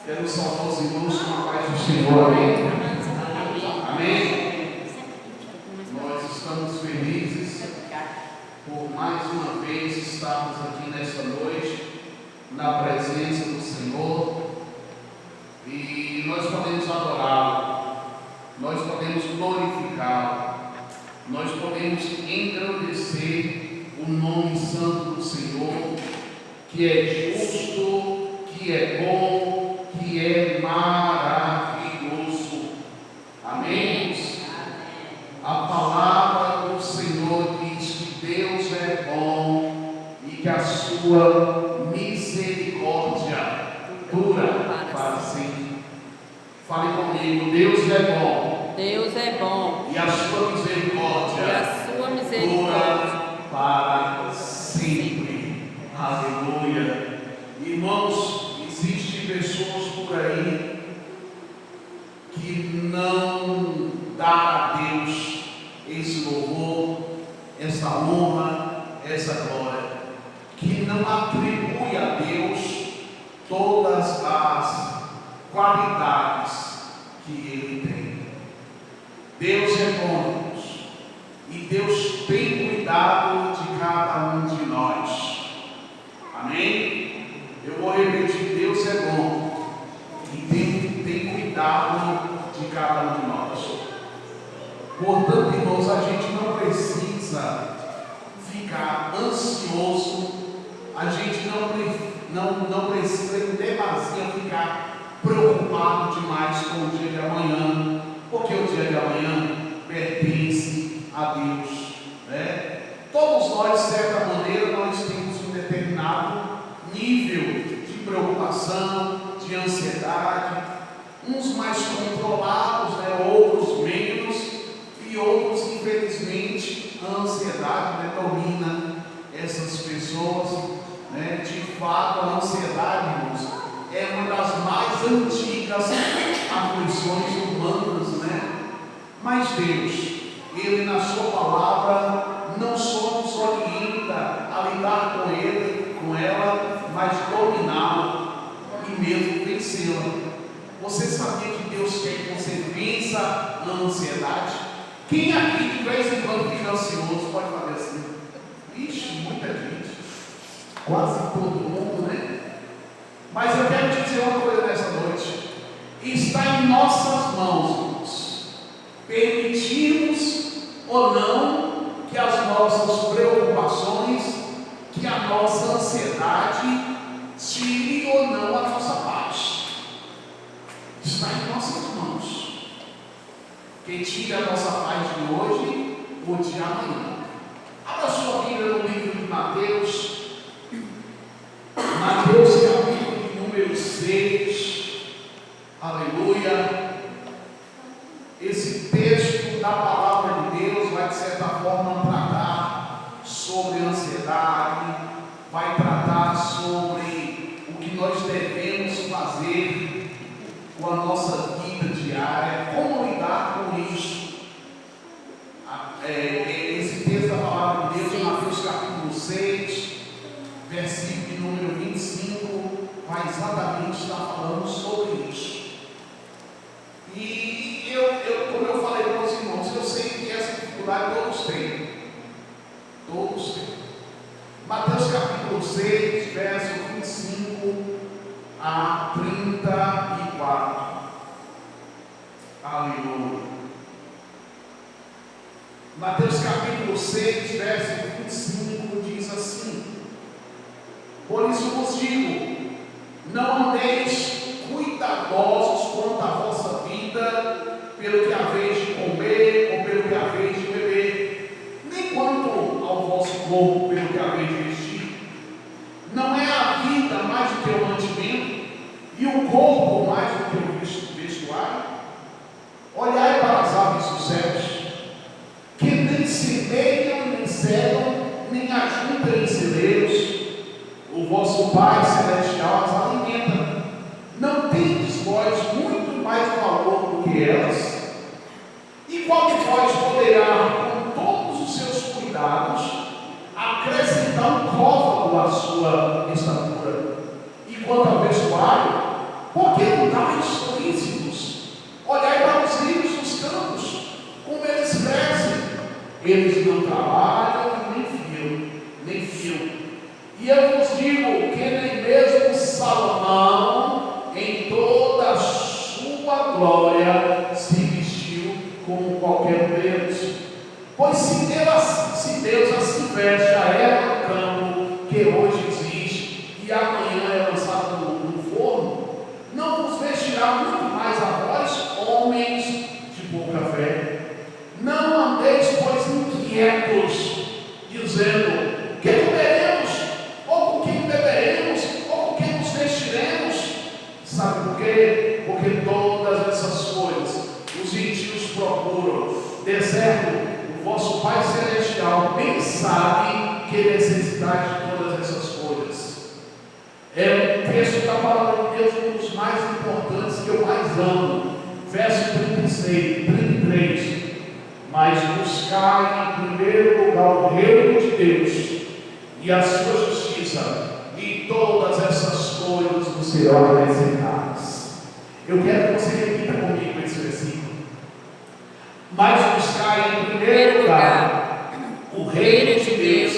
Quero saudar os irmãos com a paz do Senhor, amém? Amém? Nós estamos felizes por mais uma vez estarmos aqui nesta noite, na presença do Senhor, e nós podemos adorá-lo, nós podemos glorificá-lo, nós podemos engrandecer o nome santo do Senhor, que é justo, que é bom, que é maravilhoso. Amém? A palavra do Senhor diz que Deus é bom e que a sua misericórdia dura para sempre. Fale comigo, Deus é bom. Deus é bom. E a sua misericórdia dura para sempre. Aleluia. Irmãos, existem pessoas por aí que não dá a Deus esse louvor, essa honra, essa glória, que não atribui a Deus todas as qualidades que Ele tem. Deus é bom, irmãos, e Deus tem cuidado de cada um de nós. Amém? Eu vou repetir, Deus é bom e tem cuidado de cada um de nós. Portanto, irmãos, a gente não precisa ficar ansioso, a gente não precisa em demasia ficar preocupado demais com o dia de amanhã, porque o dia de amanhã pertence a Deus, né? Todos nós, de certa maneira, nós temos um determinado nível de preocupação, de ansiedade, uns mais controlados, né? Outros menos, e outros, infelizmente, a ansiedade, né, domina essas pessoas, né? De fato, a ansiedade, irmãos, é uma das mais antigas aflições humanas, né? Mas Deus, Ele na sua palavra não só nos orienta a lidar com ela, mas dominá-la e mesmo vencê-la. Você sabia que Deus quer que você vença a ansiedade? Quem aqui de vez em quando fica ansioso pode fazer assim? Ixi, muita gente, quase todo mundo, né? Mas eu quero te dizer uma coisa nessa noite: está em nossas mãos, irmãos, permitirmos ou não que as nossas preocupações, que a nossa ansiedade tire ou não a nossa paz. Está em nossas mãos. Quem tira a nossa paz de hoje, ou de amanhã. Abra sua Bíblia no livro de Mateus. Mateus capítulo de número 6. Aleluia. Esse texto da palavra de Deus vai, de certa forma, tratar sobre ansiedade, vai tratar sobre o que nós devemos fazer com a nossa vida diária, como lidar com isso. Esse texto da palavra de Deus, Mateus capítulo 6, versículo de número 25, vai exatamente estar falando sobre isso. E como eu falei para os irmãos, eu sei que essa dificuldade todos têm. Todos têm. Mateus capítulo 6, verso 25 a 34. Aleluia. Mateus capítulo 6, verso 25 diz assim: por isso vos digo, não andeis cuidadosos quanto à vossa vida, pelo que haveis de comer ou pelo que haveis de beber, nem quanto ao vosso corpo, pelo que haveis de vestir. Não é a vida mais do que o mantimento, e o corpo mais do que o vestuário? Olhai para as aves dos céus, que nem semeiam, nem cegam, nem ajuntam em celeiros, o vosso Pai Celestial as alimenta. Não tendes vós muito mais valor do que elas? E qual de vós poderá, com todos os seus cuidados, acrescentar um côvado à sua estatura? E quanto ao vestuário, por que vegetais solícitos. Olhai para os lírios dos campos, como eles crescem. Eles não trabalham nem fiam. E eu vos digo que nem mesmo Salomão, em toda a sua glória, se vestiu como qualquer um deles. Pois se Deus assim veste a erva do campo, que hoje existe, e amanhã é lançada no forno, não vos vestirá muito mais a vós, homens de pouca fé. Não andeis, pois, inquietos, dizendo: que comeremos, ou com quem beberemos, ou com quem nos vestiremos? Sabe por quê? Porque todas essas coisas os gentios procuram. De certo, o vosso Pai Celestial bem sabe que necessitais de todas essas coisas. É um texto da palavra de Deus, um dos mais importantes, que eu mais amo. Verso 33. Mas buscai em primeiro lugar o reino de Deus e a sua justiça, e todas essas coisas vos serão acrescentadas. Eu quero que você repita comigo esse versículo. Mas buscai em primeiro lugar o reino de Deus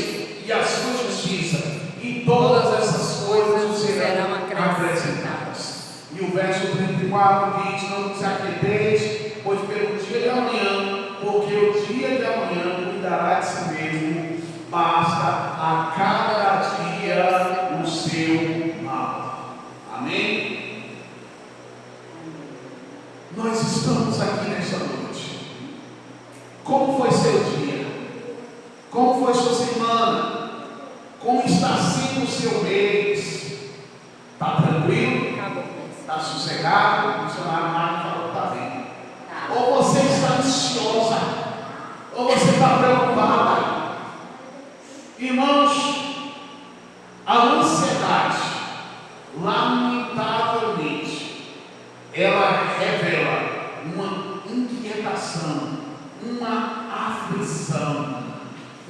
e a sua justiça, e todas essas coisas vos serão acrescentadas. E o verso 34 diz: não vos aquieteis, pois pelo dia de amanhã, porque o dia de amanhã cuidará de si mesmo, basta a cada dia o seu mal. Amém? Nós estamos aqui nesta noite. Como foi seu dia? Como foi sua semana? Como está sendo o seu mês? Está tranquilo? Está sossegado? O missionário Marco falou que está bem. Ou você está ansiosa? Ou você está preocupada? Irmãos, a ansiedade, lamentavelmente, ela revela uma inquietação, uma aflição,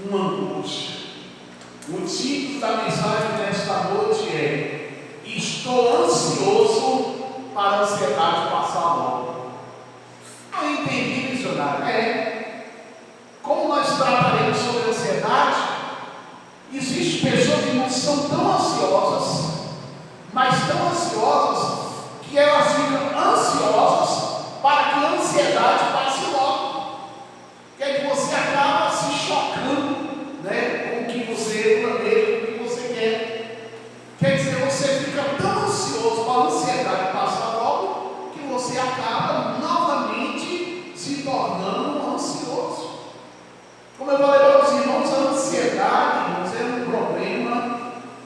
uma angústia. O título da mensagem desta noite é: estou ansioso para a ansiedade passar logo. Eu entendi, missionário. Como nós trataremos sobre a ansiedade? Existem pessoas que são tão ansiosas, mas tão ansiosas, que elas ficam ansiosas para que a ansiedade passe logo. Que é que você acaba se chocando, com o que você planeja, com o que você quer. Quer dizer, você fica tão ansioso para a ansiedade passar logo, que você acaba novamente se tornando ansioso. Como eu falei para os irmãos, a ansiedade, irmãos, é um problema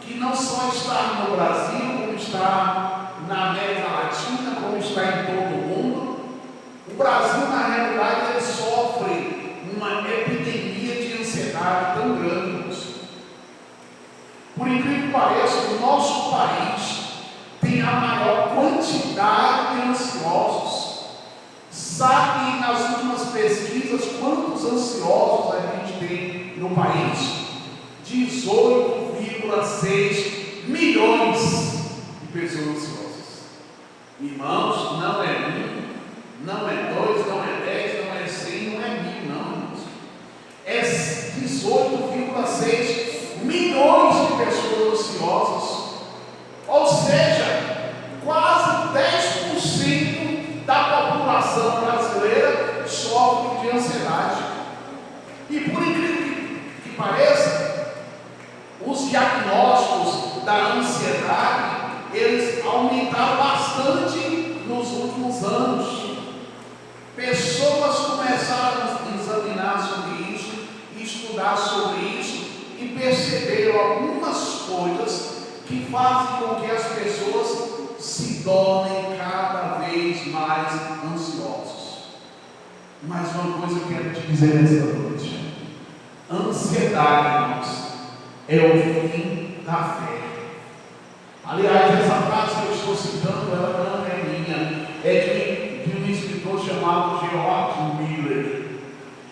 que não só está no Brasil, como está na América Latina, como está em todo o mundo. O Brasil, na realidade, ele sofre uma epidemia de ansiedade tão grande. Por incrível que pareça, o nosso país tem a maior quantidade de ansiosos. Sabe, nas últimas pesquisas, quantos ansiosos a gente tem no país? 18,6 milhões de pessoas ansiosas. Irmãos, não é 1, não é 2, não é 10, não é 100, não é 1000, não, irmãos. É 18,6 milhões de pessoas ansiosas. Ou seja, quase 10% da população brasileira sofre de ansiedade. E por incrível que pareça, os diagnósticos da ansiedade, eles aumentaram bastante nos últimos anos. Pessoas começaram a examinar sobre isso, estudar sobre isso, e perceberam algumas coisas que fazem com que as pessoas se tornem cada vez mais ansiosos. Mas uma coisa eu quero te dizer nessa noite: ansiedade, irmãos, é o fim da fé. Aliás, essa frase que eu estou citando, ela não é minha, é de um escritor chamado George Miller.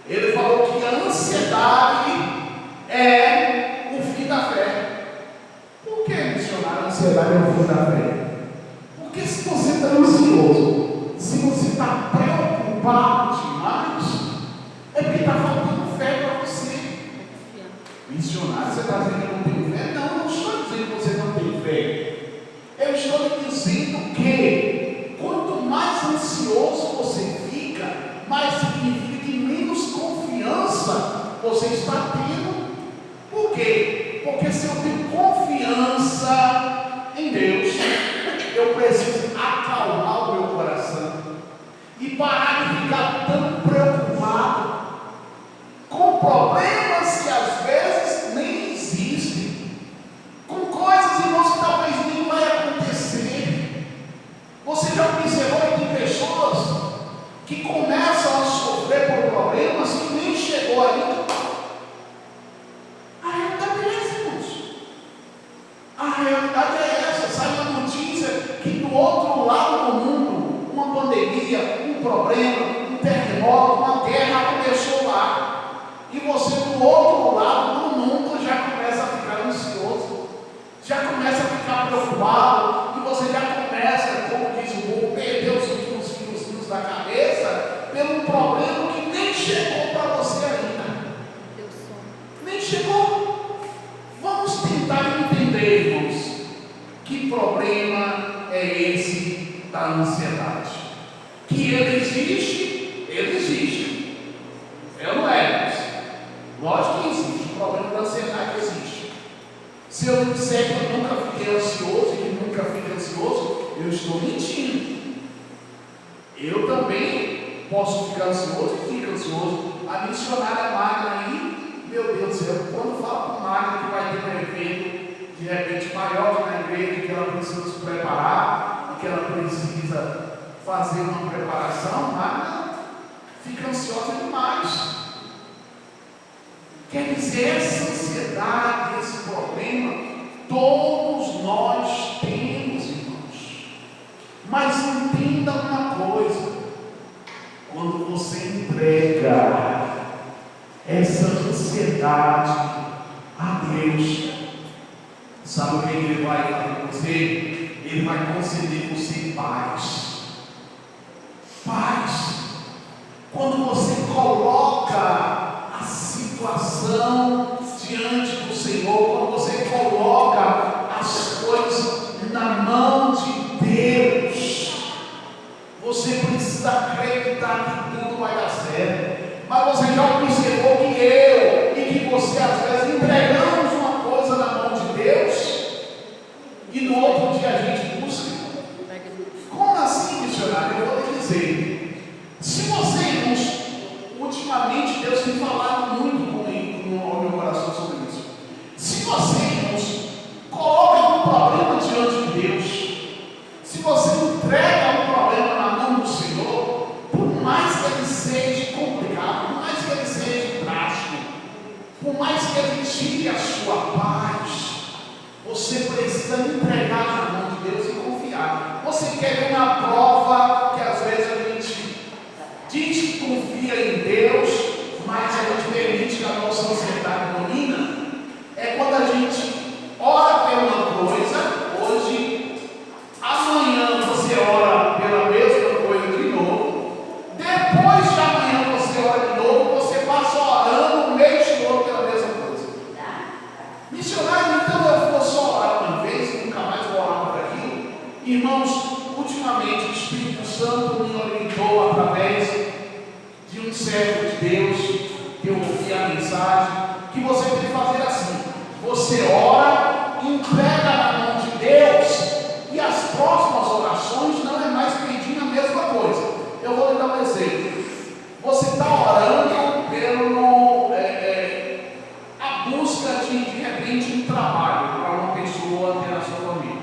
Ele falou que a ansiedade é o fim da fé. Por que, missionário, a ansiedade é o fim da fé? Porque se você está ansioso, preciso acalmar o meu coração e parar de ficar tão preocupado com problemas que às vezes nem existem, com coisas, irmãos, que talvez nem vai acontecer. Você já observou que tem pessoas que começam a sofrer por problemas que nem chegou ainda? A realidade é essa, irmãos. A realidade é essa. Sai uma notícia que do outro lado do mundo, uma pandemia, um problema, um terremoto, uma guerra começou lá. E você do outro lado do mundo já começa a ficar ansioso, já começa a ficar preocupado, e você já começa, como diz o povo, perder os últimos fios da cabeça pelo problema que nem chegou para você ainda. Nem chegou. Vamos tentar entender, irmãos, que problema é esse da ansiedade. Que ele existe, ele existe. É ou não é, irmãos? Lógico que existe, o problema da ansiedade existe. Se eu disser que eu nunca fiquei ansioso e que nunca fico ansioso, eu estou mentindo. Eu também posso ficar ansioso e fico ansioso. A missionária Magna aí, meu Deus do céu, quando fala com Magna que vai ter um evento de repente maior na igreja, que ela precisa se preparar e que ela precisa fazer uma preparação, Magna fica ansiosa demais. Quer dizer, essa ansiedade, esse problema, todos nós temos, irmãos. Mas entenda uma coisa: quando você entrega essa ansiedade a Deus, sabe o que Ele vai fazer com você? Ele vai conceder você paz. Paz. Quando você coloca a situação diante do Senhor, quando você coloca as coisas na mão de Deus, você precisa acreditar que tudo vai dar certo. Mas você já observou que eu e que você às vezes entregamos uma coisa na mão de Deus e no outro dia a gente busca? Como assim, missionário? Eu vou lhe dizer, se você, irmãos, ultimamente Deus tem falado muito comigo no meu coração sobre isso. Se você, irmãos, coloca um problema diante de Deus, se você entrega um problema na mão do Senhor, por mais que ele seja complicado, por mais que ele seja drástico, por mais que ele tire a sua paz, você precisa entregar na mão de Deus e confiar. Você quer ver uma prova que às vezes a gente diz que confia em Deus, mas a gente permite que a nossa ansiedade domina? É quando a gente ora pela coisa, hoje, amanhã você ora pela mesma coisa de novo, depois de amanhã você ora de novo, você passa orando o mês todo pela mesma coisa. Missionário, então eu vou só orar uma vez, nunca mais vou orar por aquilo. Irmãos, ultimamente o Espírito Santo me orientou através de um servo de Deus, que eu ouvi a mensagem, que você tem que fazer assim: você ora, entrega na mão de Deus, e as próximas orações não é mais pedindo a mesma coisa. Eu vou lhe dar um exemplo. Você está orando pelo a busca de repente um trabalho para uma pessoa ter a sua família.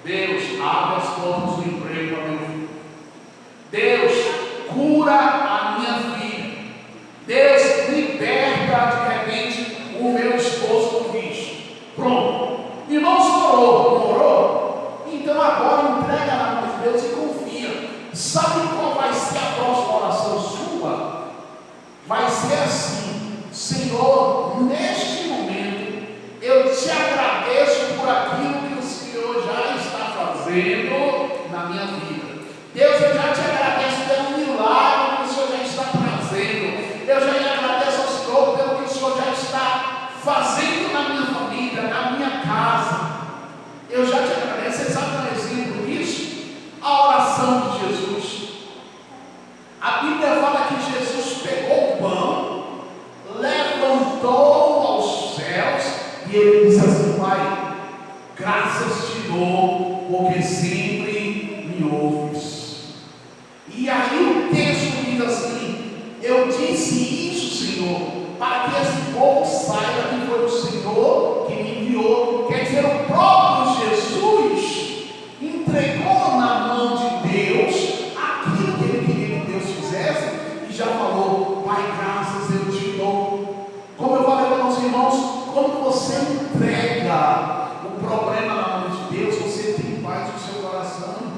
Deus, abre as portas do emprego para meu filho. Deus, cura a minha filha. Deus, liberta de repente o meu esposo do vício. Pronto. Irmãos, orou, não orou? Então agora entrega na mão de Deus e confia. Sabe qual vai ser a próxima oração sua? Vai ser assim: Senhor, neste momento eu te agradeço por aquilo que o Senhor já está fazendo na minha vida. Deus, eu já te agradeço pelo milagre que o Senhor já está trazendo. Eu já te agradeço ao Senhor pelo que o Senhor já está fazendo na minha família, na minha casa. Eu já te agradeço. Você sabe um exemplo disso? A oração de Jesus. A Bíblia fala que Jesus pegou o pão, levantou aos céus e ele disse assim: Pai, graças te dou, porque sempre me ouves. E aí o texto diz assim: eu disse isso, Senhor, para que esse povo saiba que foi o Senhor que me enviou. Quer dizer, o próprio Jesus entregou na mão de Deus aquilo que ele queria que Deus fizesse e já falou: Pai, graças eu te dou. Como eu falei para os irmãos, quando você entrega o problema na mão de Deus, você tem paz no seu coração.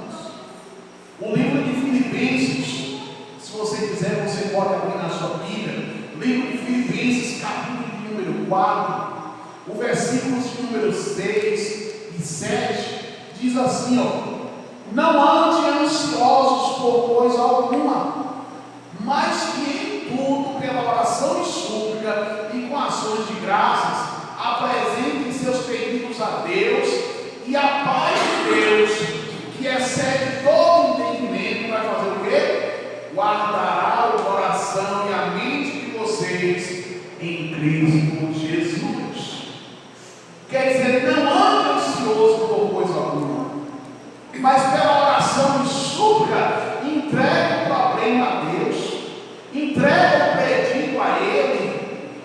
O livro de Filipenses, se você quiser, você pode abrir na sua Bíblia. Livro de Filipenses, capítulo de número 4, o versículos de número 6 e 7, diz assim, ó: não ande ansiosos por coisa alguma, mas que em tudo, pela oração e súplica e com ações de graças, apresentem seus pedidos a Deus, e a paz de Deus, que excede todo entendimento, vai fazer o quê? Guardará o coração e a mente de vocês em Cristo Jesus. Quer dizer, não ande ansioso por coisa alguma, mas pela oração e súplica, entregue o problema a Deus, entregue o pedido a Ele.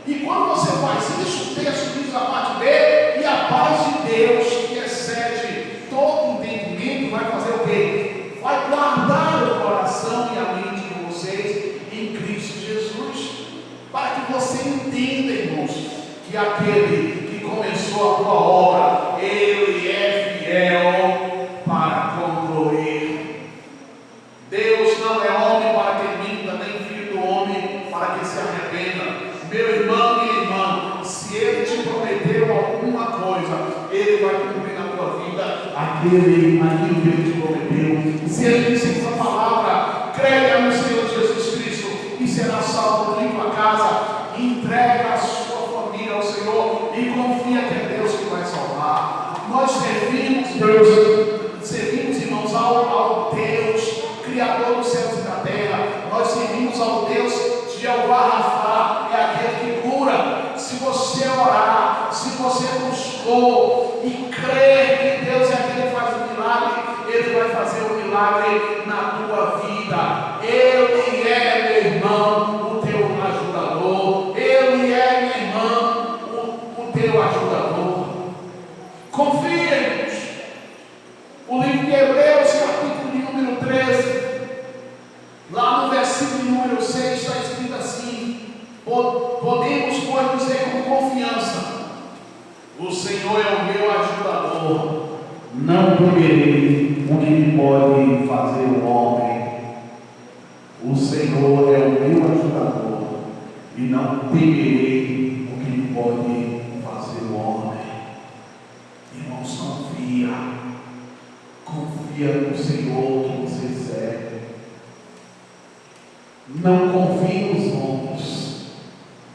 E quando você faz isso, o texto diz a parte B: e a paz de Deus, que excede todo entendimento, vai fazer o quê? Vai guardar o coração e a mente de vocês em Cristo Jesus. Para que você entenda, irmãos, que aquele que começou a boa obra, Ele é fiel para concluir. Deus não é homem para que minta, nem filho do homem para que se arrependa. Meu irmão e irmã, se Ele te prometeu alguma coisa, Ele vai cumprir na tua vida aquilo que Ele te prometeu. Se Ele disse essa palavra, creia no Senhor Jesus Cristo e será salvo em tua casa. Entrega a sua família ao Senhor e confia que é Deus que vai salvar. Nós servimos Deus, servimos, irmãos, ao Deus Criador dos céus e da terra. Nós servimos ao Deus Jeová Rafa, é aquele que cura. Se você orar, se você buscou e crer que Deus é aquele que faz o milagre, Ele vai fazer o milagre na tua vida. Ele é, meu irmão, o teu ajudador. Ele é, minha irmã, o teu ajudador. Confia, irmãos. O livro de Hebreus, capítulo de número 13, lá no versículo de número 6, está escrito assim: podemos, pois, dizer com confiança: o Senhor é o meu ajudador, não temerei o que me pode fazer o homem. O Senhor é o meu ajudador, e não temerei o que me pode fazer o homem. Irmãos, confia no Senhor que você serve. Não confie nos homens.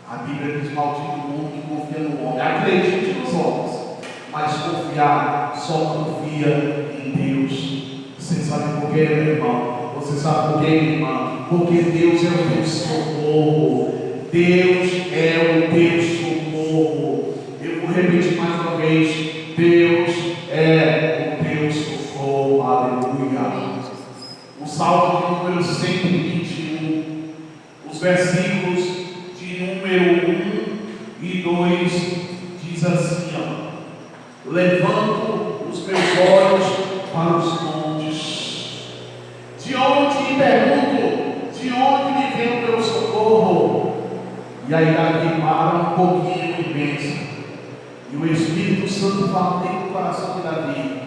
A Bíblia diz: maldito o mundo que confia no homem. Acredite nos homens, mas só confia em Deus. Você sabe por quê, meu irmão? Você sabe por quê, minha irmã? Porque Deus é o teu socorro. Deus é o teu socorro. Eu vou repetir mais uma vez: Deus é o teu socorro. Aleluia. O Salmo de número 121, os versículos de número 1 e 2 diz assim, ó: levanto os meus olhos para os montes, de onde pergunto, de onde me vem o meu socorro? E aí Davi para um pouquinho e pensa, e o Espírito Santo fala dentro do coração de Davi,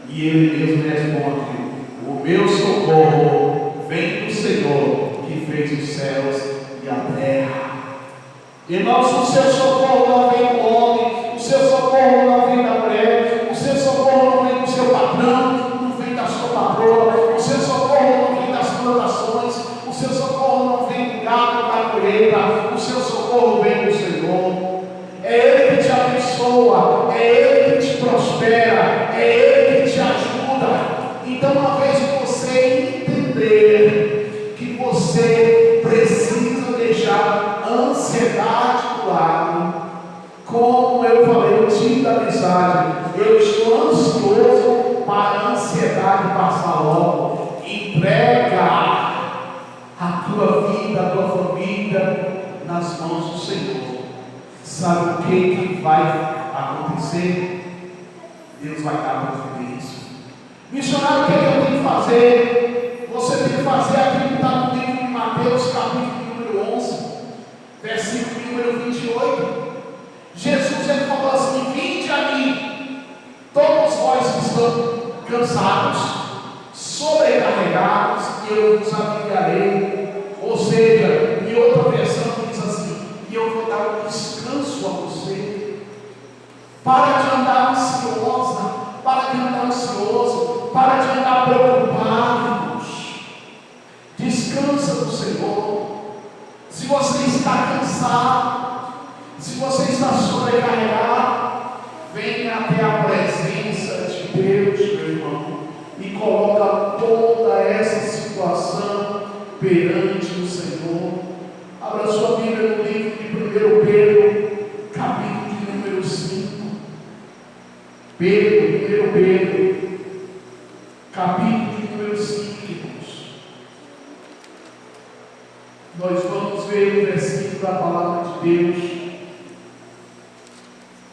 e ele mesmo responde: o meu socorro vem do Senhor que fez os céus e a terra. Irmãos, o seu socorro não vem do homem, o seu socorro não vem da mulher, o seu socorro não vem do seu patrão, não vem da sua patroa, o seu socorro não vem das plantações, o seu socorro não vem do gado, da colheita, o seu socorro vem do Senhor. É Ele que te abençoa, é Ele que te prospera, é Ele que te ajuda. Então, uma vez que você entender que você precisa deixar a ansiedade do lado, como eu falei no título da mensagem, eu estou ansioso para a ansiedade passar logo. nas mãos do Senhor, sabe o que vai acontecer? Deus vai dar providência. Missionário, o que eu tenho que fazer? Você tem que fazer aquilo que está no livro de Mateus, capítulo número 11, versículo número 28. Jesus ele falou assim: vinde a mim, todos vós que estão cansados, sobrecarregados, e eu vos aliviarei. Ou seja, em outra versão diz assim: e eu vou dar um descanso a você. Para de andar ansiosa, para de andar ansioso, para de andar preocupado. Descansa no Senhor. Se você está cansado, se você está sobrecarregado, venha até a presença de Deus, meu irmão, e coloca toda essa situação perante o Senhor. Abra sua Bíblia no livro de 1 Pedro, capítulo de número 5. 1 Pedro, capítulo de número 5, irmãos. Nós vamos ver o versículo da palavra de Deus,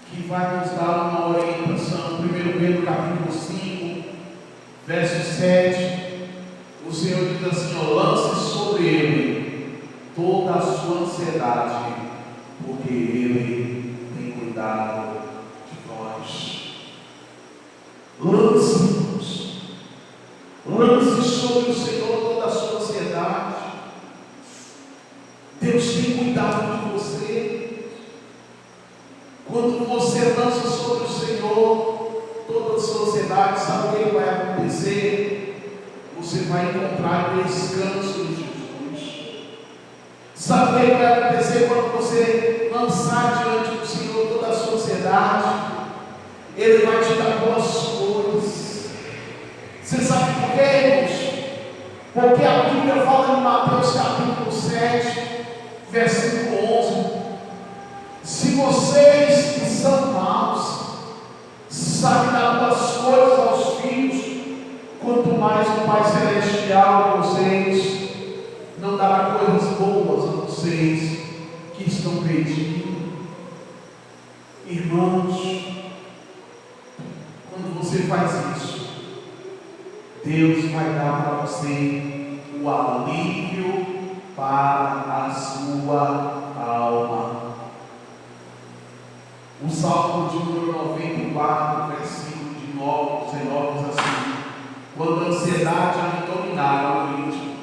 que vai nos dar uma orientação. 1 Pedro, capítulo 5, verso 7. O Senhor diz assim: lance sobre ele toda a sua ansiedade, porque ele tem cuidado de nós. Lance sobre o Senhor toda a sua ansiedade. Deus tem cuidado de você. Quando você lança sobre o Senhor toda a sua ansiedade, sabe o que vai acontecer? Você vai encontrar descanso em Jesus. Sabe o que vai acontecer quando você lançar diante do Senhor toda a sua ansiedade? Ele vai te dar boas coisas. Você sabe por quê, irmãos? Porque a Bíblia fala em Mateus capítulo 7, versículo 11: se vocês que são maus sabem dar boas coisas aos filhos, quanto mais o Pai Celestial a vocês não dará coisas boas a vocês que estão pedindo. Irmãos, quando você faz isso, Deus vai dar para você o alívio para a sua alma. O Salmo de número 94, versículo de 9, 19 diz assim: quando a ansiedade me dominava no íntimo,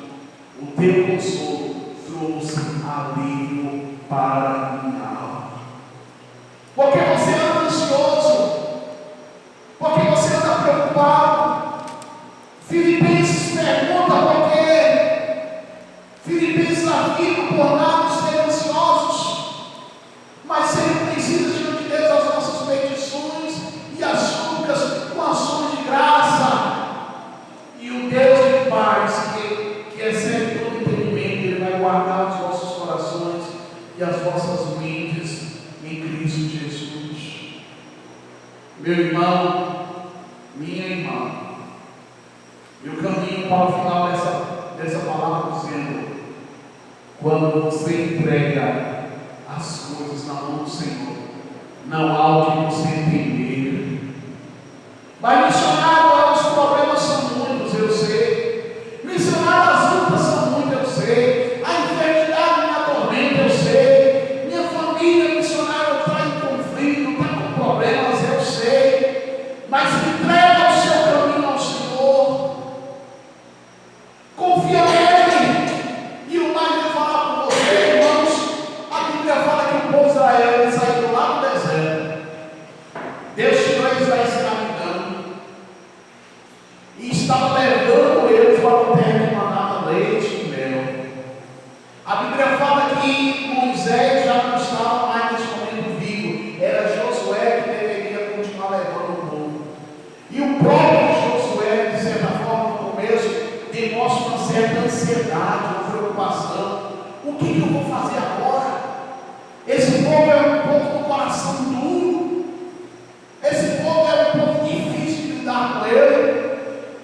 o teu consolo trouxe alívio para a minha alma. Porque você anda ansioso, porque você anda preocupado. Filipenses pergunta por quê. Filipenses afirma: por nada serem ansiosos, mas serem conhecidas diante de Deus as nossas petições e as súplicas com ações de graça. E o Deus de paz, que excede todo entendimento, Ele vai guardar os vossos corações e as vossas mentes em Cristo Jesus. Meu irmão, minha irmã, eu caminho para o final dessa palavra dizendo: quando você entrega as coisas na mão do Senhor, não há o que você entender. Mas missionário, os problemas são muitos, eu sei. Missionário, as lutas são muitas, eu sei. A enfermidade me atormenta, eu sei. Minha família, missionário, está em conflito, está com problemas, eu sei. Mas entrega o seu caminho ao Senhor. Confia nele. E o mais vai falar por você, irmãos. A Bíblia fala que o povo de Israel saiu lá do deserto. Deus tirou eles da escravidão e estava levando eles para uma terra que mandava leite e mel. A Bíblia fala que Moisés já não estava mais nesse momento vivo. Era Josué que deveria continuar levando o povo. E o próprio Josué, de certa forma, no começo, demonstra uma certa ansiedade, uma preocupação. O que eu vou fazer agora? Esse povo é um povo com coração duro. Esse povo é um povo difícil de lidar com ele.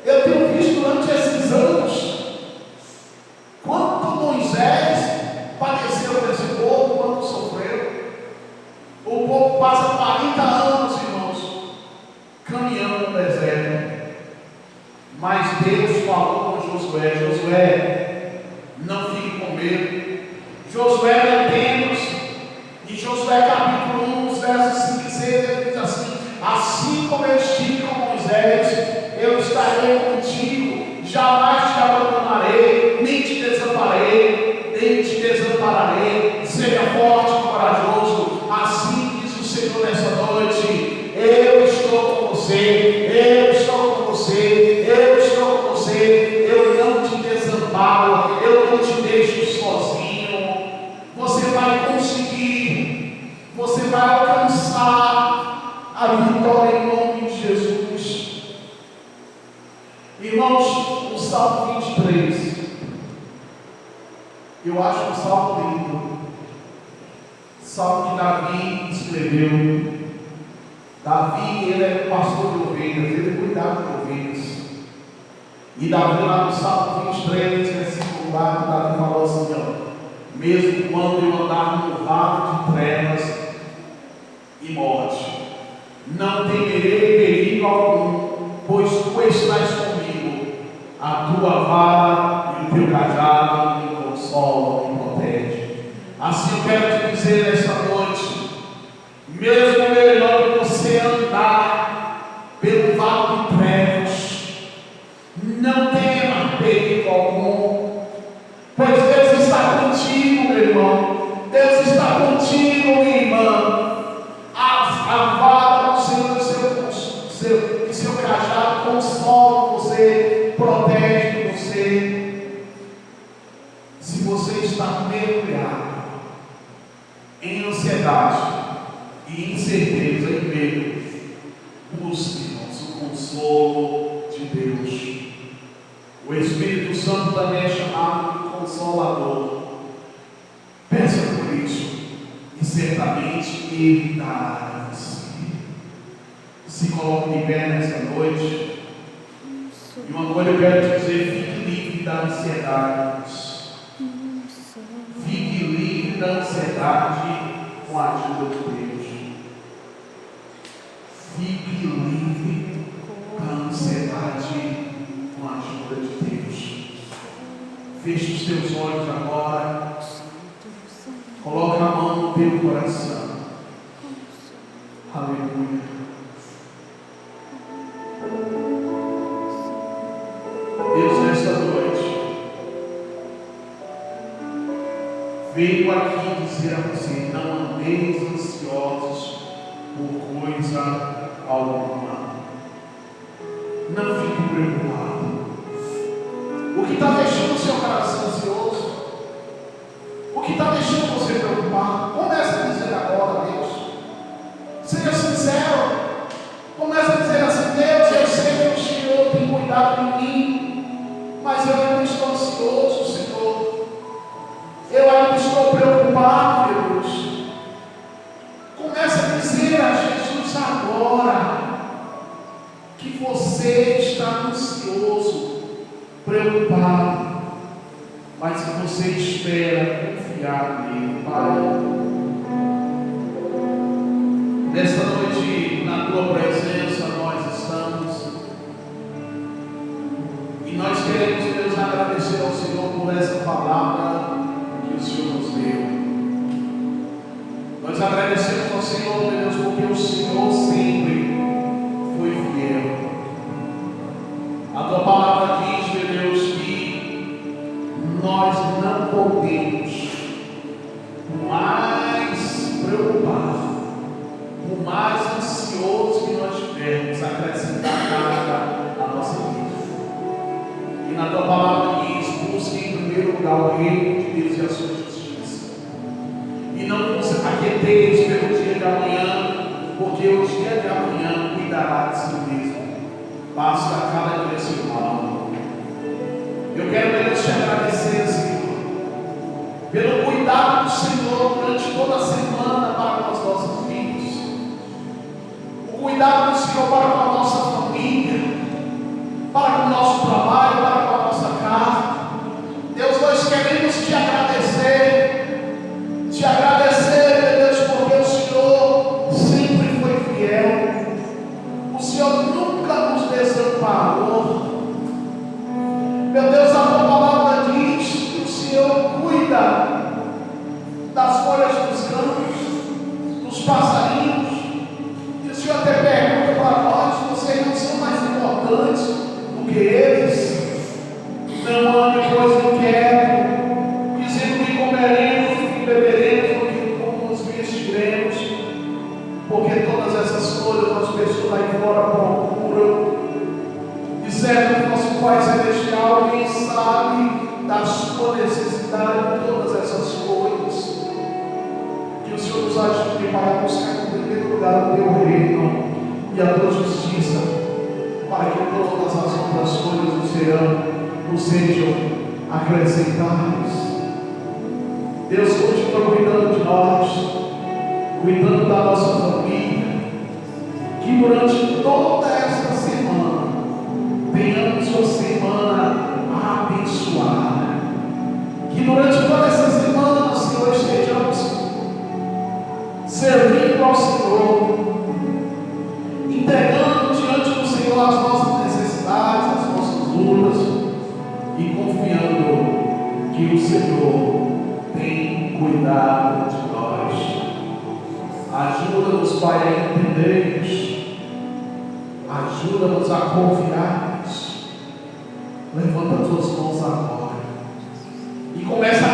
Eu tenho visto durante esses anos Mas Deus falou com Josué: Josué, não fique com medo. Josué, não temas. E Josué capítulo 1, versos 5 e 6, ele diz assim: assim como eu estive com Moisés, eu estarei contigo, jamais te abandonarei, nem te desampararei. Seja forte e corajoso, assim diz o Senhor nessa noite: eu estou com você, eu estou com você, eu estou com você, eu não te desamparo, eu não te deixo sozinho. Você vai conseguir, você vai alcançar a vitória em nome de Jesus. Irmãos, o Salmo 23, eu acho um salmo lindo, salmo que Davi escreveu. Davi, ele era pastor de ovelhas, ele cuidava de ovelhas. E Davi, lá no Salmo 23, versículo 4, Davi falou assim: ó, mesmo quando eu andar no vale de trevas e morte, não temerei perigo algum, pois tu estás comigo, a tua vara e o teu cajado me consolam e me protegem. Assim eu quero te dizer nesta noite: mesmo melhor que você andar pelo vale de trevas, não tema perigo algum, pois Deus está contigo, meu irmão. Deus está contigo, minha irmã. A vara do Senhor e seu cajado consolam você, protege você. Se você está mergulhado em ansiedade e incerteza e medo, busque, irmãos, o consolo de Deus. O Espírito Santo também é chamado de Consolador. Peça por isso e certamente Ele dará a você. Se coloque de pé nessa noite. E uma coisa eu quero te dizer: fique livre da ansiedade. Fique livre da ansiedade com a ajuda de Deus. Fique livre da ansiedade com a ajuda de Deus. Feche os teus olhos agora. Coloque a mão no teu coração. Aleluia. Deus, nesta noite, veio aqui dizer a você: não andeis ansiosos por coisa alguma. Não fique preocupado. O que está deixando o seu coração ansioso? O que está deixando você preocupado? Comece a dizer agora: Deus, seja sincero. Comece a dizer assim: Deus, eu sei que o Senhor tem cuidado de mim, mas eu ainda estou ansioso, Senhor. Eu ainda estou preocupado, Deus. Comece a dizer a Jesus agora que você está ansioso, preocupado, mas que você espera confiar nele, Pai. Nesta noite, na tua presença, nós estamos, e nós queremos, Deus, agradecer ao Senhor por essa palavra que o Senhor nos deu. Nós agradecemos ao Senhor, meu Deus, porque o Senhor sempre foi fiel. A tua palavra diz, meu Deus, que nós não podemos, por mais preocupado, por mais ansioso que nós tivermos, acrescentar nada à nossa vida. E na tua palavra diz: busque em primeiro lugar o reino de Deus e a sua justiça, e não vos aquieteis pelo dia de amanhã, porque o dia de amanhã cuidará de si mesmo. Basta cada dia seu mal. Eu quero, Deus, te agradecer, Senhor, pelo cuidado do Senhor durante toda a semana para com as nossas vidas, o cuidado do Senhor para com a nossa família, para com o nosso trabalho, para com a nossa casa. Deus, nós queremos te agradecer, meu Deus, porque o Senhor sempre foi fiel. O Senhor nunca nos desamparou. certo, nosso Pai Celestial, quem sabe da sua necessidade de todas essas coisas, que o Senhor nos ajude para buscar em primeiro lugar o teu reino e a tua justiça, para que todas as outras coisas nos sejam acrescentadas. Deus continua cuidando de nós, cuidando da nossa família, que durante toda esta semana tenhamos uma semana abençoada, que durante toda essa semana, Senhor, estejamos servindo ao Senhor, entregando diante do Senhor as nossas necessidades, as nossas lutas, e confiando que o Senhor tem cuidado de nós. Ajuda-nos, Pai, a entendermos, ajuda-nos a confiarmos. Levanta as tuas mãos agora e começa a